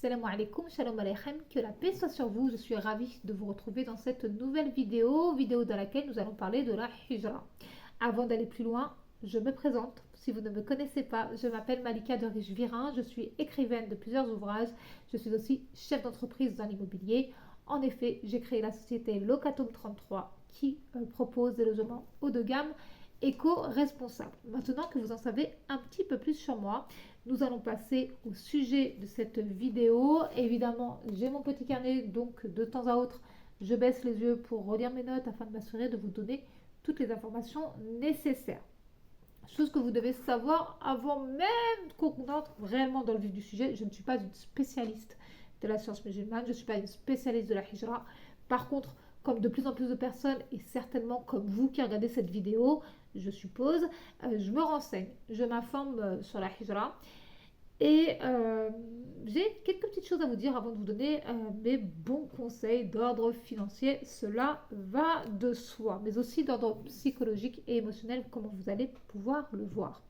Salam alaikum, shalom aleichem, que la paix soit sur vous. Je suis ravie de vous retrouver dans cette nouvelle vidéo dans laquelle nous allons parler de la hijra. Avant d'aller plus loin, je me présente. Si vous ne me connaissez pas, je m'appelle Malika de Riche-Virin, je suis écrivaine de plusieurs ouvrages, je suis aussi chef d'entreprise dans l'immobilier. En effet, j'ai créé la société Locatum 33 qui propose des logements haut de gamme éco-responsables. Maintenant que vous en savez un petit peu plus sur moi, nous allons passer au sujet de cette vidéo. Évidemment, j'ai mon petit carnet, donc de temps à autre, je baisse les yeux pour relire mes notes afin de m'assurer de vous donner toutes les informations nécessaires. Chose que vous devez savoir avant même qu'on entre réellement dans le vif du sujet, je ne suis pas une spécialiste de la science musulmane, je ne suis pas une spécialiste de la hijra. Par contre, comme de plus en plus de personnes, et certainement comme vous qui regardez cette vidéo, je suppose, je me renseigne, je m'informe sur la hijra. Et j'ai quelques petites choses à vous dire avant de vous donner mes bons conseils d'ordre financier. Cela va de soi, mais aussi d'ordre psychologique et émotionnel, comme vous allez pouvoir le voir.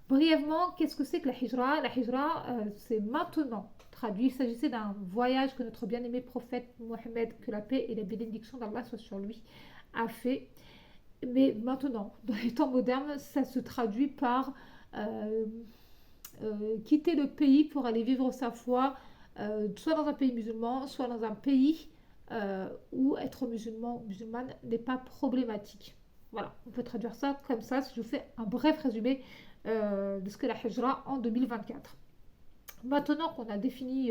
Brièvement, qu'est-ce que c'est que la hijra? La hijra, c'est maintenant traduit. Il s'agissait d'un voyage que notre bien-aimé prophète Mohammed, que la paix et la bénédiction d'Allah soient sur lui, a fait. Mais maintenant, dans les temps modernes, ça se traduit par quitter le pays pour aller vivre sa foi, soit dans un pays musulman, soit dans un pays où être musulman ou musulmane n'est pas problématique. Voilà, on peut traduire ça comme ça si je vous fais un bref résumé de ce qu'est la hijra en 2024. Maintenant qu'on a défini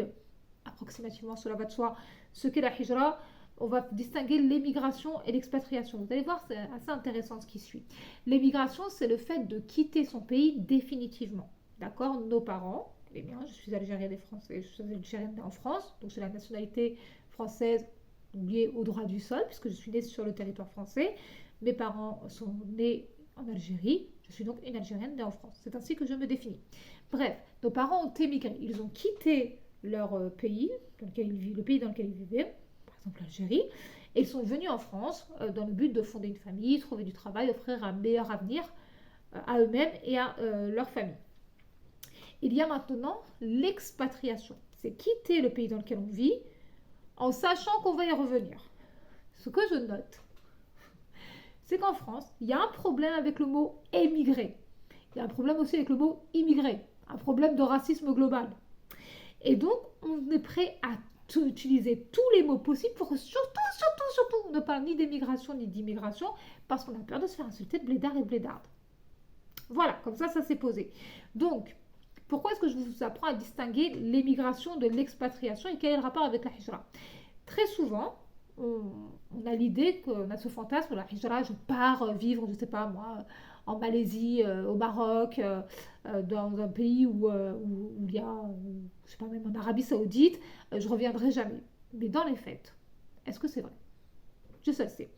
approximativement, cela va de soi, ce qu'est la hijra, on va distinguer l'émigration et l'expatriation. Vous allez voir, c'est assez intéressant ce qui suit. L'émigration, c'est le fait de quitter son pays définitivement. D'accord? Nos parents, les miens, je suis algérienne et française, je suis algérienne en France, donc j'ai la nationalité française liée au droit du sol, puisque je suis née sur le territoire français. Mes parents sont nés en Algérie, je suis donc une Algérienne née en France. C'est ainsi que je me définis. Bref, nos parents ont émigré, ils ont quitté leur pays, le pays dans lequel ils vivaient, par exemple l'Algérie, et ils sont venus en France dans le but de fonder une famille, trouver du travail, offrir un meilleur avenir à eux-mêmes et à leur famille. Il y a maintenant l'expatriation. C'est quitter le pays dans lequel on vit en sachant qu'on va y revenir. Ce que je note, c'est qu'en France, il y a un problème avec le mot émigrer. Il y a un problème aussi avec le mot immigré. Un problème de racisme global. Et donc, on est prêt à utiliser tous les mots possibles pour surtout ne parler ni d'émigration ni d'immigration parce qu'on a peur de se faire insulter de blédard et blédarde. Voilà, comme ça s'est posé. Donc, pourquoi est-ce que je vous apprends à distinguer l'émigration de l'expatriation et quel est le rapport avec la hijra? Très souvent, on a l'idée qu'on a ce fantasme, la hijra, je pars vivre, je ne sais pas moi, en Malaisie, au Maroc, dans un pays où il y a, je sais pas, même en Arabie Saoudite, je ne reviendrai jamais. Mais dans les faits, est-ce que c'est vrai? Je sais, c'est.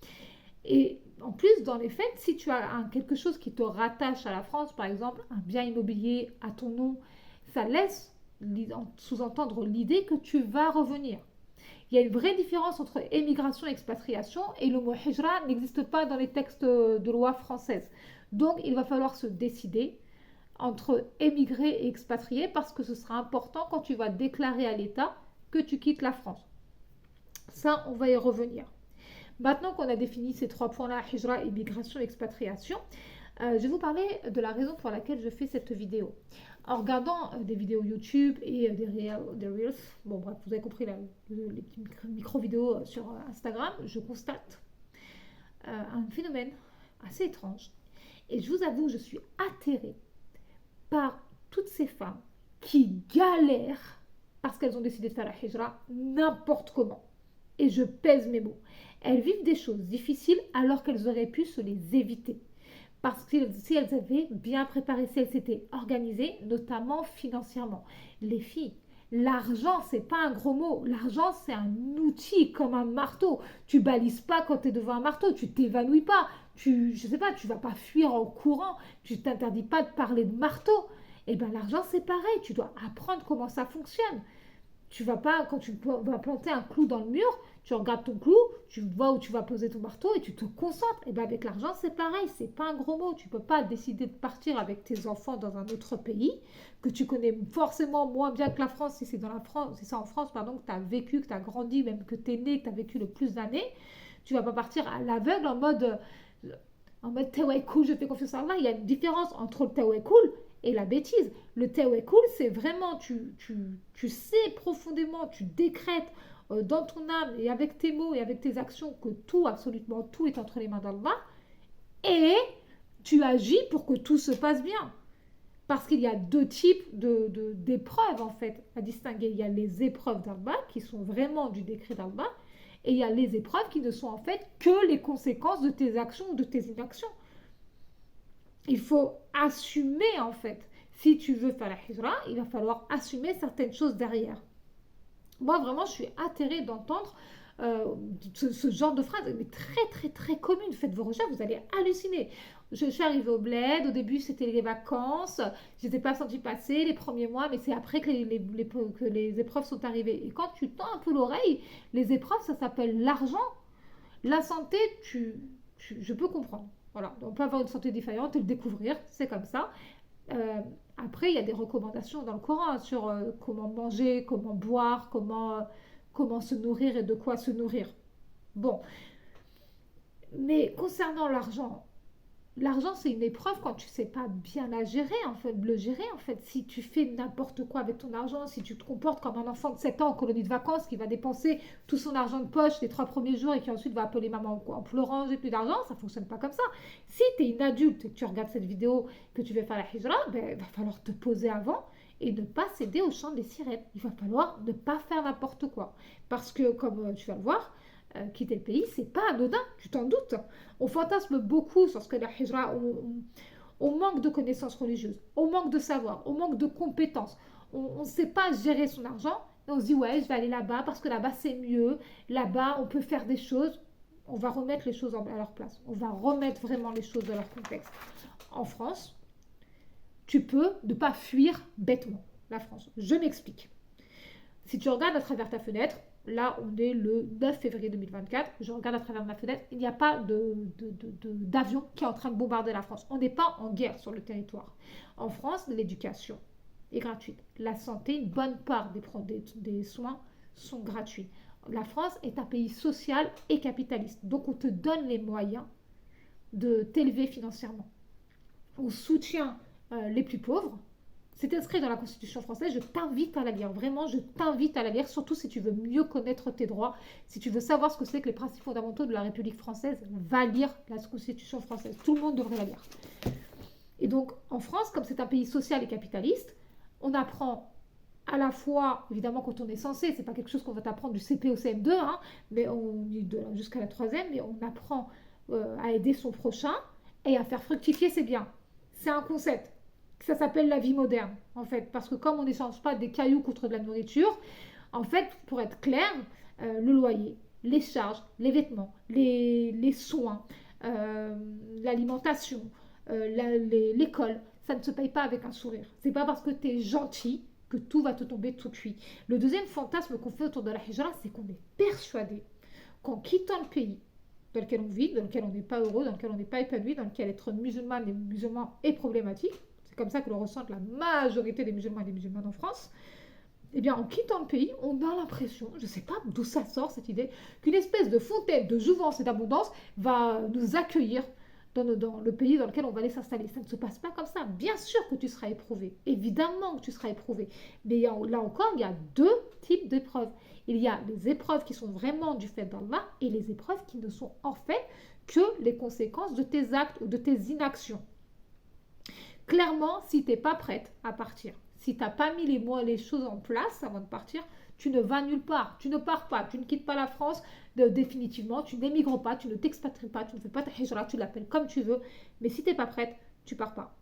Et en plus, dans les faits, si tu as quelque chose qui te rattache à la France, par exemple, un bien immobilier à ton nom, ça laisse sous-entendre l'idée que tu vas revenir. Il y a une vraie différence entre émigration et expatriation et le mot hijra n'existe pas dans les textes de loi françaises. Donc, il va falloir se décider entre émigrer et expatrier parce que ce sera important quand tu vas déclarer à l'État que tu quittes la France. Ça, on va y revenir. Maintenant qu'on a défini ces trois points-là, hijra, immigration, expatriation, je vais vous parler de la raison pour laquelle je fais cette vidéo. En regardant des vidéos YouTube et des Reels, bon bref, vous avez compris les micro-vidéos sur Instagram, je constate un phénomène assez étrange. Et je vous avoue, je suis atterrée par toutes ces femmes qui galèrent parce qu'elles ont décidé de faire la hijra n'importe comment. Et je pèse mes mots. Elles vivent des choses difficiles alors qu'elles auraient pu se les éviter. Parce que si elles avaient bien préparé, si elles s'étaient organisées, notamment financièrement. Les filles, l'argent, c'est pas un gros mot. L'argent, c'est un outil comme un marteau. Tu balises pas quand tu es devant un marteau, tu t'évanouis pas. Je sais pas, tu vas pas fuir en courant, tu t'interdis pas de parler de marteau. Eh bien, l'argent, c'est pareil. Tu dois apprendre comment ça fonctionne. Tu vas pas, quand tu vas planter un clou dans le mur, tu regardes ton clou, tu vois où tu vas poser ton marteau et tu te concentres. Et bien avec l'argent, c'est pareil, c'est pas un gros mot. Tu peux pas décider de partir avec tes enfants dans un autre pays que tu connais forcément moins bien que la France, si c'est dans la France, si c'est en France, pardon, que tu as vécu, que tu as grandi, même que tu es né, que tu as vécu le plus d'années. Tu vas pas partir à l'aveugle en mode Théo cool, je fais confiance en Allah. Il y a une différence entre le Théo cool et la bêtise. Le Théo cool, c'est vraiment, tu sais profondément, tu décrètes dans ton âme et avec tes mots et avec tes actions que tout, absolument tout est entre les mains d'Allah et tu agis pour que tout se passe bien. Parce qu'il y a deux types d'épreuves en fait à distinguer. Il y a les épreuves d'Allah qui sont vraiment du décret d'Allah et il y a les épreuves qui ne sont en fait que les conséquences de tes actions ou de tes inactions. Il faut assumer en fait. Si tu veux faire la hijra, il va falloir assumer certaines choses derrière. Moi vraiment je suis atterrée d'entendre ce genre de phrase, mais très très très commune. Faites vos recherches, vous allez halluciner. Je suis arrivée au bled, au début c'était les vacances, je n'étais pas sentie passer les premiers mois, mais c'est après que les épreuves sont arrivées. Et quand tu tends un peu l'oreille, les épreuves ça s'appelle l'argent. La santé, je peux comprendre. Voilà, on peut avoir une santé défaillante et le découvrir, c'est comme ça. Après, il y a des recommandations dans le Coran hein, sur comment manger, comment boire, comment se nourrir et de quoi se nourrir. Bon, mais concernant l'argent, l'argent c'est une épreuve quand tu sais pas bien la gérer, en fait, le gérer en fait. Si tu fais n'importe quoi avec ton argent, si tu te comportes comme un enfant de 7 ans en colonie de vacances qui va dépenser tout son argent de poche les 3 premiers jours et qui ensuite va appeler maman en pleurant, j'ai plus d'argent, ça fonctionne pas comme ça. Si tu es une adulte et que tu regardes cette vidéo, que tu veux faire la hijra, ben, il va falloir te poser avant et ne pas céder au chant des sirènes. Il va falloir ne pas faire n'importe quoi. Parce que, comme tu vas le voir, quitter le pays, c'est pas anodin, tu t'en doutes. On fantasme beaucoup sur ce que la hijra, on manque de connaissances religieuses, on manque de savoir, on manque de compétences. On ne sait pas gérer son argent et on se dit ouais, je vais aller là-bas parce que là-bas c'est mieux, là-bas on peut faire des choses. On va remettre les choses à leur place, on va remettre vraiment les choses dans leur contexte. En France, tu peux ne pas fuir bêtement la France. Je m'explique. Si tu regardes à travers ta fenêtre, là on est le 9 février 2024, je regarde à travers ma fenêtre, il n'y a pas d'avion qui est en train de bombarder la France. On n'est pas en guerre sur le territoire. En France, l'éducation est gratuite. La santé, une bonne part des soins sont gratuits. La France est un pays social et capitaliste. Donc on te donne les moyens de t'élever financièrement. On soutient les plus pauvres. C'est inscrit dans la Constitution française, je t'invite à la lire. Vraiment, je t'invite à la lire, surtout si tu veux mieux connaître tes droits, si tu veux savoir ce que c'est que les principes fondamentaux de la République française, va lire la Constitution française. Tout le monde devrait la lire. Et donc, en France, comme c'est un pays social et capitaliste, on apprend à la fois, évidemment, quand on est censé, c'est pas quelque chose qu'on va t'apprendre du CP au CM2, hein, mais jusqu'à la troisième, mais on apprend à aider son prochain et à faire fructifier ses biens. C'est un concept. Ça s'appelle la vie moderne, en fait, parce que comme on n'échange pas des cailloux contre de la nourriture, en fait, pour être clair, le loyer, les charges, les vêtements, les soins, l'alimentation, l'école, ça ne se paye pas avec un sourire. C'est pas parce que tu es gentil que tout va te tomber tout cuit. Le deuxième fantasme qu'on fait autour de la hijra, c'est qu'on est persuadé qu'en quittant le pays dans lequel on vit, dans lequel on n'est pas heureux, dans lequel on n'est pas épanoui, dans lequel être musulman et musulman est problématique, c'est comme ça que le ressentent la majorité des musulmans et des musulmanes en France, eh bien en quittant le pays, on a l'impression, je ne sais pas d'où ça sort cette idée, qu'une espèce de fontaine de jouvence et d'abondance va nous accueillir dans le pays dans lequel on va aller s'installer. Ça ne se passe pas comme ça. Bien sûr que tu seras éprouvé, évidemment que tu seras éprouvé, mais là encore, il y a deux types d'épreuves. Il y a les épreuves qui sont vraiment du fait d'Allah et les épreuves qui ne sont en fait que les conséquences de tes actes ou de tes inactions. Clairement, si tu n'es pas prête à partir, si tu n'as pas mis les choses en place avant de partir, tu ne vas nulle part, tu ne pars pas, tu ne quittes pas la France définitivement, tu n'émigres pas, tu ne t'expatries pas, tu ne fais pas ta hijra, tu l'appelles comme tu veux, mais si tu n'es pas prête, tu pars pas.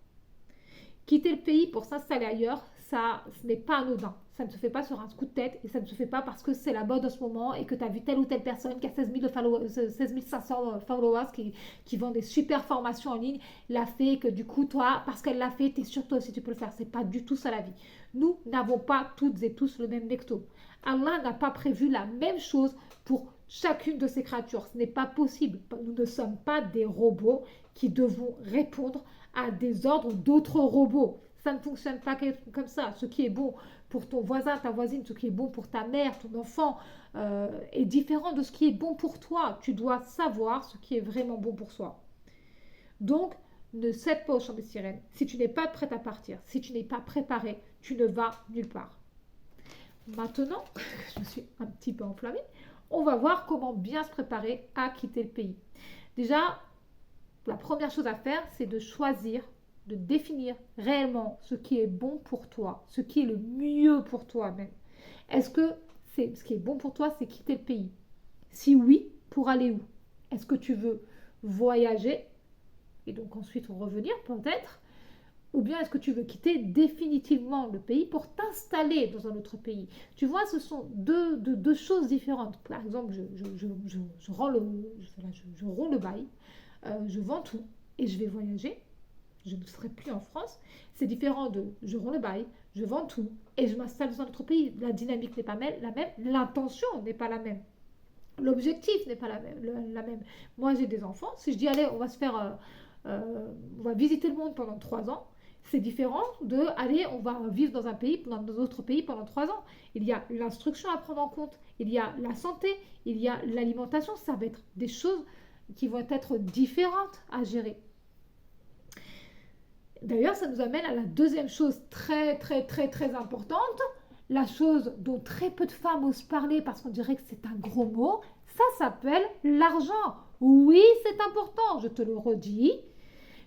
Quitter le pays pour s'installer ailleurs, ça, ce n'est pas anodin. Ça ne se fait pas sur un coup de tête et ça ne se fait pas parce que c'est la mode en ce moment et que tu as vu telle ou telle personne qui a 16 500 followers qui vend des super formations en ligne, l'a fait, que du coup, toi, parce qu'elle l'a fait, tu es sûr toi aussi tu peux le faire. C'est pas du tout ça la vie. Nous n'avons pas toutes et tous le même necto. Allah n'a pas prévu la même chose pour chacune de ces créatures. Ce n'est pas possible. Nous ne sommes pas des robots qui devons répondre à des ordres d'autres robots. Ça ne fonctionne pas comme ça. Ce qui est bon pour ton voisin, ta voisine, ce qui est bon pour ta mère, ton enfant, est différent de ce qui est bon pour toi. Tu dois savoir ce qui est vraiment bon pour soi. Donc, ne cède pas au chant des sirènes. Si tu n'es pas prête à partir, si tu n'es pas préparé, tu ne vas nulle part. Maintenant, je me suis un petit peu enflammée, on va voir comment bien se préparer à quitter le pays. Déjà, la première chose à faire, c'est de choisir, de définir réellement ce qui est bon pour toi, ce qui est le mieux pour toi même. Est-ce que ce qui est bon pour toi, c'est quitter le pays? Si oui, pour aller où? Est-ce que tu veux voyager et donc ensuite revenir peut-être? Ou bien est-ce que tu veux quitter définitivement le pays pour t'installer dans un autre pays? Tu vois, ce sont deux choses différentes. Par exemple, je rends je romps le bail, je vends tout et je vais voyager. Je ne serai plus en France. C'est différent de je romps le bail, je vends tout et je m'installe dans un autre pays. La dynamique n'est pas la même, l'intention n'est pas la même. L'objectif n'est pas la même. Moi, j'ai des enfants. Si je dis, allez, on va visiter le monde pendant 3 ans, c'est différent de, allez, on va vivre dans un autre pays pendant 3 ans. Il y a l'instruction à prendre en compte, il y a la santé, il y a l'alimentation. Ça va être des choses qui vont être différentes à gérer. D'ailleurs, ça nous amène à la deuxième chose très, très, très, très importante. La chose dont très peu de femmes osent parler parce qu'on dirait que c'est un gros mot, ça s'appelle l'argent. Oui, c'est important, je te le redis.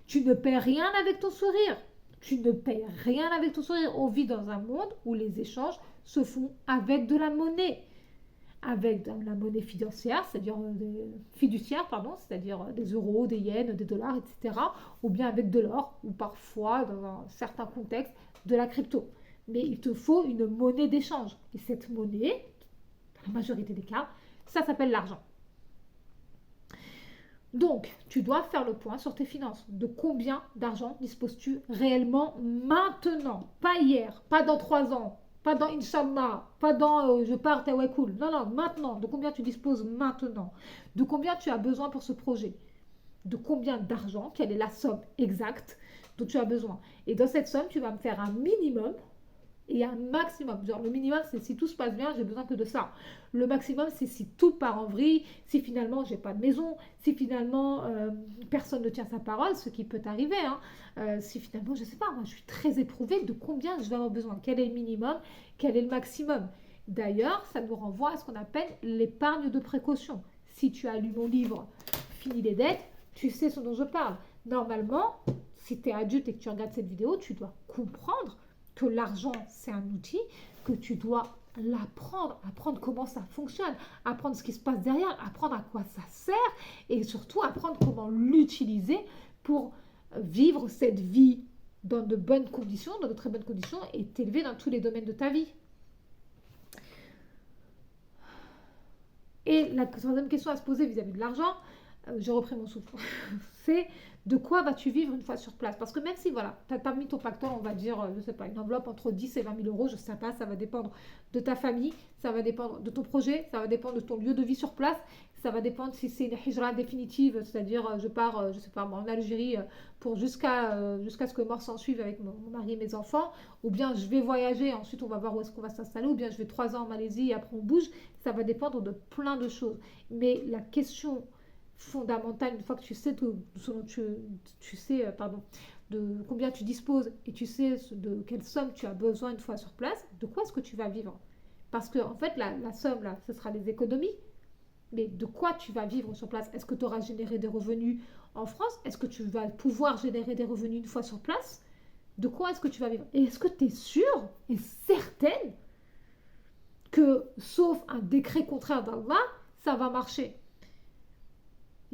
Tu ne paies rien avec ton sourire. Tu ne paies rien avec ton sourire. On vit dans un monde où les échanges se font avec de la monnaie. Avec de la monnaie fiduciaire, c'est-à-dire c'est-à-dire des euros, des yens, des dollars, etc. Ou bien avec de l'or, ou parfois, dans un certain contexte, de la crypto. Mais il te faut une monnaie d'échange. Et cette monnaie, dans la majorité des cas, ça s'appelle l'argent. Donc, tu dois faire le point sur tes finances. De combien d'argent disposes-tu réellement maintenant? Pas hier, pas dans 3 ans, pas dans Inch'Allah, pas dans je pars, ouais, cool. Non, non, maintenant. De combien tu disposes maintenant? De combien tu as besoin pour ce projet? De combien d'argent? Quelle est la somme exacte dont tu as besoin? Et dans cette somme, tu vas me faire un minimum et un maximum. Genre, le minimum, c'est si tout se passe bien, j'ai besoin que de ça. Le maximum, c'est si tout part en vrille, si finalement, j'ai pas de maison, si finalement, personne ne tient sa parole, ce qui peut arriver. Si finalement, je sais pas, moi, je suis très éprouvée de combien je vais avoir besoin. Quel est le minimum? Quel est le maximum? D'ailleurs, ça nous renvoie à ce qu'on appelle l'épargne de précaution. Si tu as lu mon livre « Fini les dettes », tu sais ce dont je parle. Normalement, si tu es adulte et que tu regardes cette vidéo, tu dois comprendre que l'argent, c'est un outil, que tu dois apprendre comment ça fonctionne, apprendre ce qui se passe derrière, apprendre à quoi ça sert et surtout apprendre comment l'utiliser pour vivre cette vie dans de bonnes conditions, dans de très bonnes conditions et t'élever dans tous les domaines de ta vie. Et la troisième question à se poser vis-à-vis de l'argent, je reprends mon souffle, c'est de quoi vas-tu vivre une fois sur place? Parce que même si, voilà, tu as mis ton pactole, on va dire, je ne sais pas, une enveloppe entre 10 et 20 000 euros, je ne sais pas, ça va dépendre de ta famille, ça va dépendre de ton projet, ça va dépendre de ton lieu de vie sur place, ça va dépendre si c'est une hijra définitive, c'est-à-dire je pars, je sais pas, en Algérie pour jusqu'à ce que mort s'en suive avec mon mari et mes enfants, ou bien je vais voyager, ensuite on va voir où est-ce qu'on va s'installer, ou bien je vais 3 ans en Malaisie et après on bouge, ça va dépendre de plein de choses. Mais la question fondamentale, une fois que tu sais de combien tu disposes et tu sais de quelle somme tu as besoin une fois sur place, de quoi est-ce que tu vas vivre? Parce que en fait, la somme, là, ce sera des économies. Mais de quoi tu vas vivre sur place? Est-ce que tu auras généré des revenus en France? Est-ce que tu vas pouvoir générer des revenus une fois sur place? De quoi est-ce que tu vas vivre? Et est-ce que tu es sûre et certaine que, sauf un décret contraire d'Allah, ça va marcher?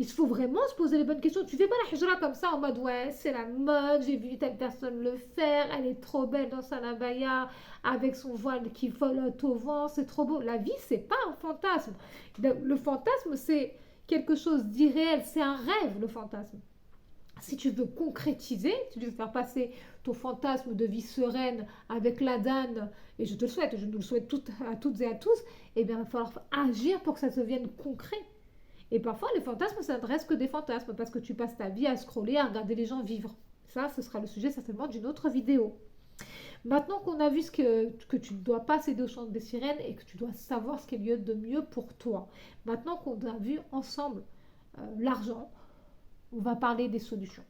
Il faut vraiment se poser les bonnes questions. Tu fais pas la hijra comme ça en mode ouais, c'est la mode, j'ai vu telle personne le faire, elle est trop belle dans sa abaya avec son voile qui flotte au vent, c'est trop beau. La vie, c'est pas un fantasme. Le fantasme, c'est quelque chose d'irréel, c'est un rêve, le fantasme. Si tu veux concrétiser, si tu veux faire passer ton fantasme de vie sereine avec la danne, et je te le souhaite, je nous le souhaite à toutes et à tous, eh bien, il va falloir agir pour que ça devienne concret. Et parfois, les fantasmes, ça ne reste que des fantasmes, parce que tu passes ta vie à scroller, à regarder les gens vivre. Ça, ce sera le sujet certainement d'une autre vidéo. Maintenant qu'on a vu que tu ne dois pas céder au chant des sirènes et que tu dois savoir ce qu'il y a de mieux pour toi, maintenant qu'on a vu ensemble l'argent, on va parler des solutions.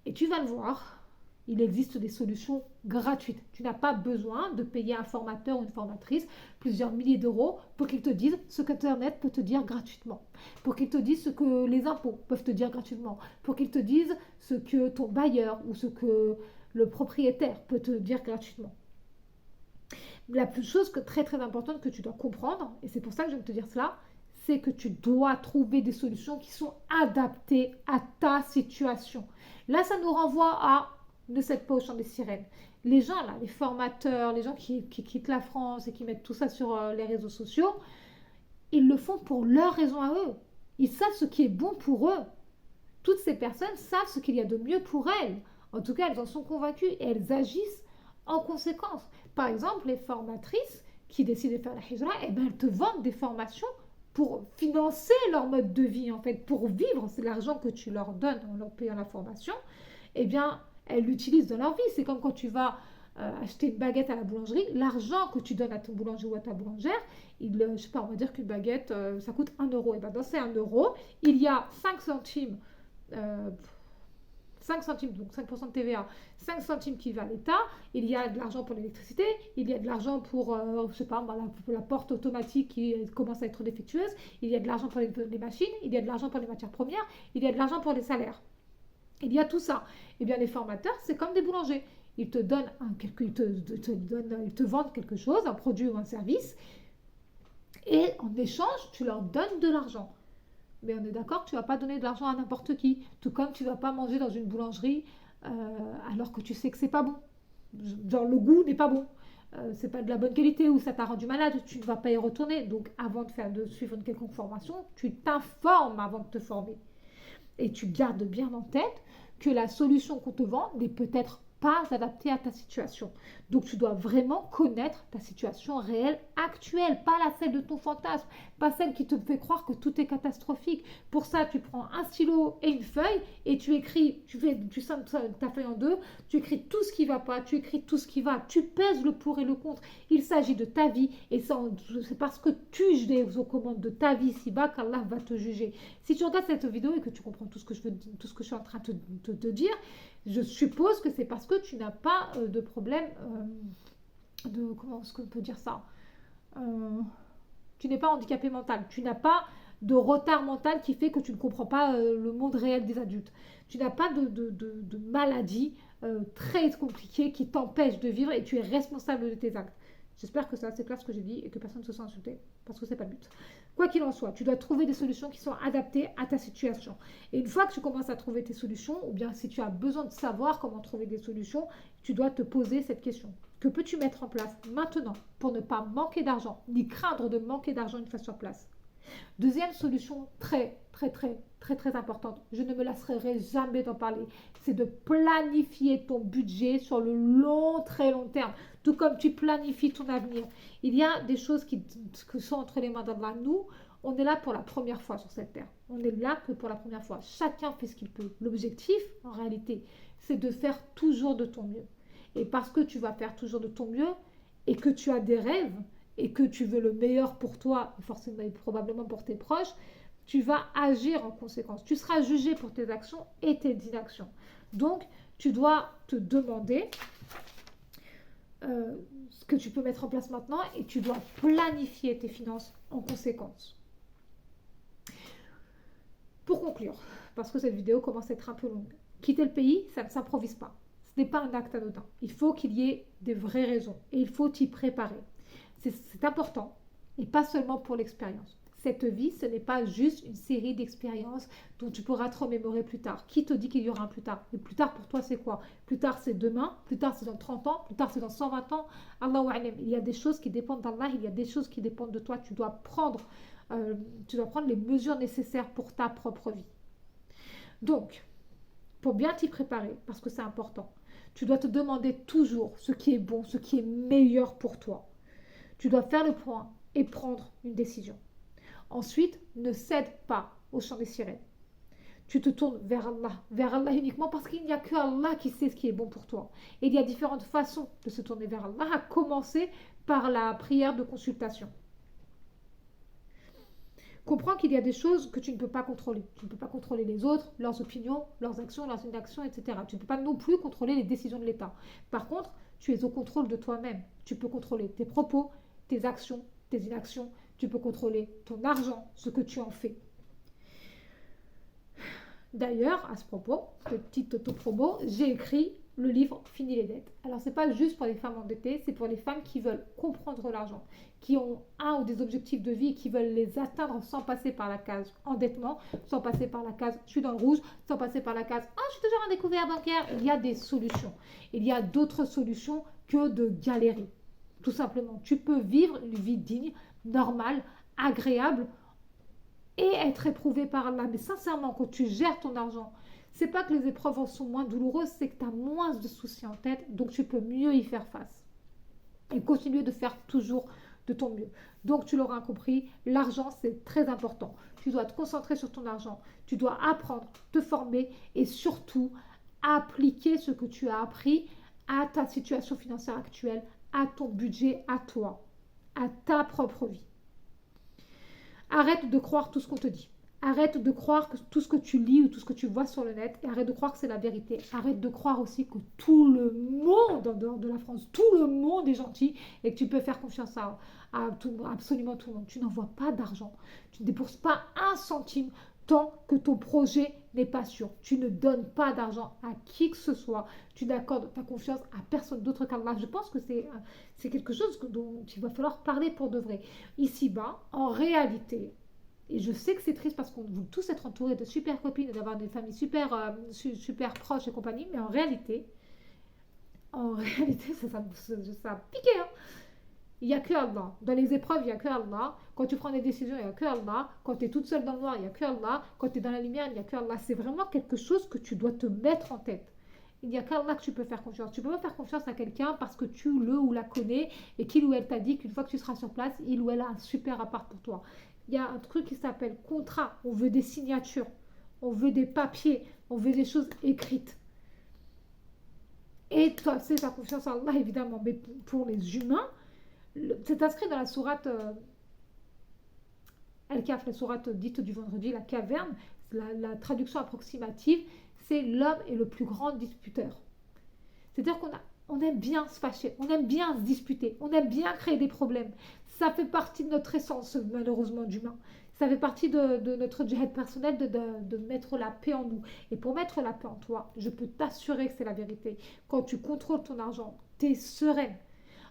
Et tu vas le voir, il existe des solutions gratuites. Tu n'as pas besoin de payer un formateur ou une formatrice plusieurs milliers d'euros pour qu'ils te disent ce qu'Internet peut te dire gratuitement, pour qu'ils te disent ce que les impôts peuvent te dire gratuitement, pour qu'ils te disent ce que ton bailleur ou ce que le propriétaire peut te dire gratuitement. La chose très très importante que tu dois comprendre, et c'est pour ça que je viens de te dire cela, c'est que tu dois trouver des solutions qui sont adaptées à ta situation. Là, ça nous renvoie à ne cède pas au chant des sirènes. Les gens, là, les formateurs, les gens qui quittent la France et qui mettent tout ça sur les réseaux sociaux, ils le font pour leur raison à eux. Ils savent ce qui est bon pour eux. Toutes ces personnes savent ce qu'il y a de mieux pour elles. En tout cas, elles en sont convaincues et elles agissent en conséquence. Par exemple, les formatrices qui décident de faire la hijra, eh ben, elles te vendent des formations pour financer leur mode de vie, en fait, pour vivre. C'est l'argent que tu leur donnes en leur payant la formation. Eh bien, elles l'utilisent dans leur vie. C'est comme quand tu vas acheter une baguette à la boulangerie, l'argent que tu donnes à ton boulanger ou à ta boulangère, je sais pas, on va dire qu'une baguette, ça coûte 1 euro. Et bien, dans ces 1 euro, il y a 5 centimes, 5 centimes, donc 5% de TVA, 5 centimes qui va à l'État, il y a de l'argent pour l'électricité, il y a de l'argent pour, je sais pas, pour la porte automatique qui commence à être défectueuse, il y a de l'argent pour les machines, il y a de l'argent pour les matières premières, il y a de l'argent pour les salaires. Il y a tout ça. Eh bien, les formateurs, c'est comme des boulangers. Ils te donnent ils te vendent quelque chose, un produit ou un service, et en échange, tu leur donnes de l'argent. Mais on est d'accord que tu ne vas pas donner de l'argent à n'importe qui. Tout comme tu ne vas pas manger dans une boulangerie alors que tu sais que c'est pas bon. Genre le goût n'est pas bon. C'est pas de la bonne qualité ou ça t'a rendu malade, tu ne vas pas y retourner. Donc avant de suivre une quelconque formation, tu t'informes avant de te former. Et tu gardes bien en tête que la solution qu'on te vend n'est peut-être pas adaptée à ta situation. Donc tu dois vraiment connaître ta situation réelle actuelle, pas la celle de ton fantasme, pas celle qui te fait croire que tout est catastrophique. Pour ça, tu prends un stylo et une feuille et tu écris, tu scindes ta feuille en deux, tu écris tout ce qui va pas, tu écris tout ce qui va, tu pèses le pour et le contre. Il s'agit de ta vie et c'est parce que tu es aux commandes de ta vie si-bas qu'Allah va te juger. Si tu regardes cette vidéo et que tu comprends tout ce que je suis en train de te dire, je suppose que c'est parce que tu n'as pas de problème comment est-ce qu'on peut dire ça, tu n'es pas handicapé mental, tu n'as pas de retard mental qui fait que tu ne comprends pas le monde réel des adultes, tu n'as pas de maladie très compliquée qui t'empêche de vivre et tu es responsable de tes actes. J'espère que c'est assez clair ce que j'ai dit et que personne ne se sent insulté, parce que c'est pas le but. Quoi qu'il en soit, tu dois trouver des solutions qui sont adaptées à ta situation. Et une fois que tu commences à trouver tes solutions, ou bien si tu as besoin de savoir comment trouver des solutions, tu dois te poser cette question. Que peux-tu mettre en place maintenant pour ne pas manquer d'argent, ni craindre de manquer d'argent une fois sur place? Deuxième solution très importante, je ne me lasserai jamais d'en parler, c'est de planifier ton budget sur le très long terme, tout comme tu planifies ton avenir. Il y a des choses qui sont entre les mains d'Allah. Nous, on est là pour la première fois sur cette terre. On est là que pour la première fois. Chacun fait ce qu'il peut. L'objectif, en réalité, c'est de faire toujours de ton mieux. Et parce que tu vas faire toujours de ton mieux et que tu as des rêves, et que tu veux le meilleur pour toi, forcément et probablement pour tes proches, tu vas agir en conséquence. Tu seras jugé pour tes actions et tes inactions. Donc, tu dois te demander ce que tu peux mettre en place maintenant et tu dois planifier tes finances en conséquence. Pour conclure, parce que cette vidéo commence à être un peu longue, quitter le pays, ça ne s'improvise pas. Ce n'est pas un acte anodin. Il faut qu'il y ait des vraies raisons et il faut t'y préparer. C'est important, et pas seulement pour l'expérience. Cette vie, ce n'est pas juste une série d'expériences dont tu pourras te remémorer plus tard. Qui te dit qu'il y aura un plus tard? Et plus tard pour toi, c'est quoi? Plus tard, c'est demain, plus tard, c'est dans 30 ans, plus tard, c'est dans 120 ans. Allahu a'lam. Il y a des choses qui dépendent d'Allah, il y a des choses qui dépendent de toi. Tu dois prendre les mesures nécessaires pour ta propre vie. Donc, pour bien t'y préparer, parce que c'est important, tu dois te demander toujours ce qui est bon, ce qui est meilleur pour toi. Tu dois faire le point et prendre une décision. Ensuite, ne cède pas au chant des sirènes. Tu te tournes vers Allah uniquement parce qu'il n'y a que Allah qui sait ce qui est bon pour toi. Et il y a différentes façons de se tourner vers Allah, à commencer par la prière de consultation. Comprends qu'il y a des choses que tu ne peux pas contrôler. Tu ne peux pas contrôler les autres, leurs opinions, leurs actions, leurs inactions, etc. Tu ne peux pas non plus contrôler les décisions de l'État. Par contre, tu es au contrôle de toi-même. Tu peux contrôler tes propos, tes actions, tes inactions. Tu peux contrôler ton argent, ce que tu en fais. D'ailleurs, à ce propos, petite auto-promo, j'ai écrit le livre Fini les dettes. Alors, ce n'est pas juste pour les femmes endettées, c'est pour les femmes qui veulent comprendre l'argent, qui ont un ou des objectifs de vie et qui veulent les atteindre sans passer par la case endettement, sans passer par la case je suis dans le rouge, sans passer par la case je suis toujours en découvert bancaire. Il y a des solutions. Il y a d'autres solutions que de galérer. Tout simplement, tu peux vivre une vie digne, normale, agréable, et être éprouvé par Allah. Mais sincèrement, quand tu gères ton argent, c'est pas que les épreuves en sont moins douloureuses, c'est que tu as moins de soucis en tête, donc tu peux mieux y faire face. Et continuer de faire toujours de ton mieux. Donc tu l'auras compris, l'argent c'est très important. Tu dois te concentrer sur ton argent, tu dois apprendre, te former et surtout appliquer ce que tu as appris à ta situation financière actuelle, à ton budget, à toi, à ta propre vie. Arrête de croire tout ce qu'on te dit. Arrête de croire que tout ce que tu lis ou tout ce que tu vois sur le net, et arrête de croire que c'est la vérité. Arrête de croire aussi que tout le monde, en dehors de la France, tout le monde est gentil et que tu peux faire confiance à absolument tout le monde. Tu n'envoies pas d'argent. Tu ne débourses pas un centime tant que ton projet n'est pas sûr. Tu ne donnes pas d'argent à qui que ce soit. Tu n'accordes ta confiance à personne d'autre qu'Allah. Je pense que c'est quelque chose dont il va falloir parler pour de vrai. Ici-bas, en réalité, et je sais que c'est triste parce qu'on veut tous être entourés de super copines et d'avoir des familles super proches et compagnie, mais en réalité, ça a piqué, hein. Il n'y a que Allah. Dans les épreuves, il n'y a que Allah. Quand tu prends des décisions, il n'y a que Allah. Quand tu es toute seule dans le noir, il n'y a que Allah. Quand tu es dans la lumière, il n'y a que Allah. C'est vraiment quelque chose que tu dois te mettre en tête. Il n'y a qu'Allah que tu peux faire confiance. Tu ne peux pas faire confiance à quelqu'un parce que tu le ou la connais et qu'il ou elle t'a dit qu'une fois que tu seras sur place, il ou elle a un super appart pour toi. Il y a un truc qui s'appelle contrat. On veut des signatures. On veut des papiers. On veut des choses écrites. Et toi, c'est ta confiance en Allah, évidemment. Mais pour les humains, c'est inscrit dans la sourate Al-Kahf, la sourate dite du vendredi, la caverne. La traduction approximative, c'est l'homme est le plus grand disputeur. C'est-à-dire qu'on aime bien se fâcher, on aime bien se disputer, on aime bien créer des problèmes. Ça fait partie de notre essence, malheureusement, d'humain. Ça fait partie de notre djihad personnel de mettre la paix en nous. Et pour mettre la paix en toi, je peux t'assurer que c'est la vérité. Quand tu contrôles ton argent, tu es sereine.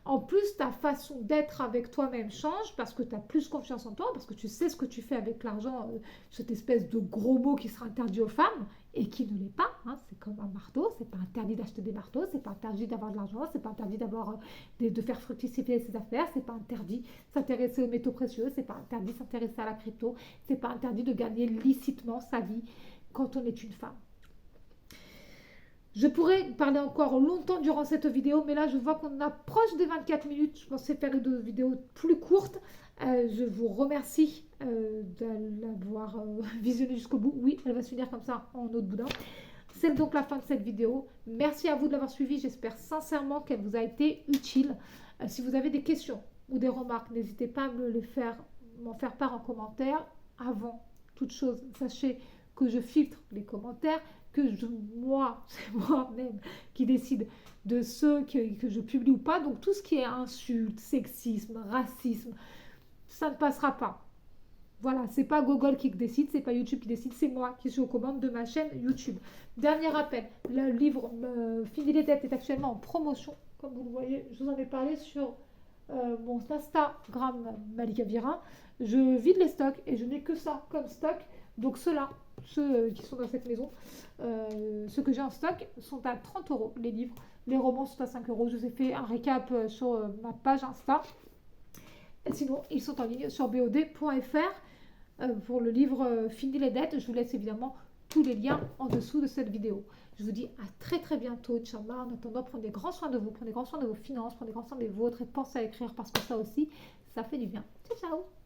En plus, ta façon d'être avec toi-même change parce que tu as plus confiance en toi, parce que tu sais ce que tu fais avec l'argent, cette espèce de gros mot qui sera interdit aux femmes et qui ne l'est pas. Hein. C'est comme un marteau, c'est pas interdit d'acheter des marteaux, c'est pas interdit d'avoir de l'argent, c'est pas interdit de faire fructifier ses affaires, c'est pas interdit de s'intéresser aux métaux précieux, c'est pas interdit de s'intéresser à la crypto, c'est pas interdit de gagner licitement sa vie quand on est une femme. Je pourrais parler encore longtemps durant cette vidéo, mais là je vois qu'on approche des 24 minutes. Je pensais faire une vidéo plus courte. Je vous remercie de l'avoir visionnée jusqu'au bout. Oui, elle va se finir comme ça en eau de boudin. C'est donc la fin de cette vidéo. Merci à vous de l'avoir suivie. J'espère sincèrement qu'elle vous a été utile. Si vous avez des questions ou des remarques, n'hésitez pas à m'en faire part en commentaire. Avant toute chose, sachez que je filtre les commentaires, que c'est moi-même qui décide de ceux que je publie ou pas. Donc tout ce qui est insulte, sexisme, racisme, ça ne passera pas. Voilà, c'est pas Google qui décide, c'est pas YouTube qui décide, c'est moi qui suis aux commandes de ma chaîne YouTube. Dernier rappel, le livre Fini les dettes est actuellement en promotion. Comme vous le voyez, je vous en ai parlé sur mon Instagram Malika Vira, je vide les stocks et je n'ai que ça comme stock. Donc ceux-là, ceux qui sont dans cette maison, ceux que j'ai en stock sont à 30 euros les livres. Les romans sont à 5 euros. Je vous ai fait un récap sur ma page Insta. Et sinon, ils sont en ligne sur bod.fr pour le livre Fini les dettes. Je vous laisse évidemment tous les liens en dessous de cette vidéo. Je vous dis à très très bientôt, Inch'Allah. En attendant, prenez grand soin de vous, prenez grand soin de vos finances, prenez grand soin des vôtres et pensez à écrire parce que ça aussi, ça fait du bien. Ciao, ciao!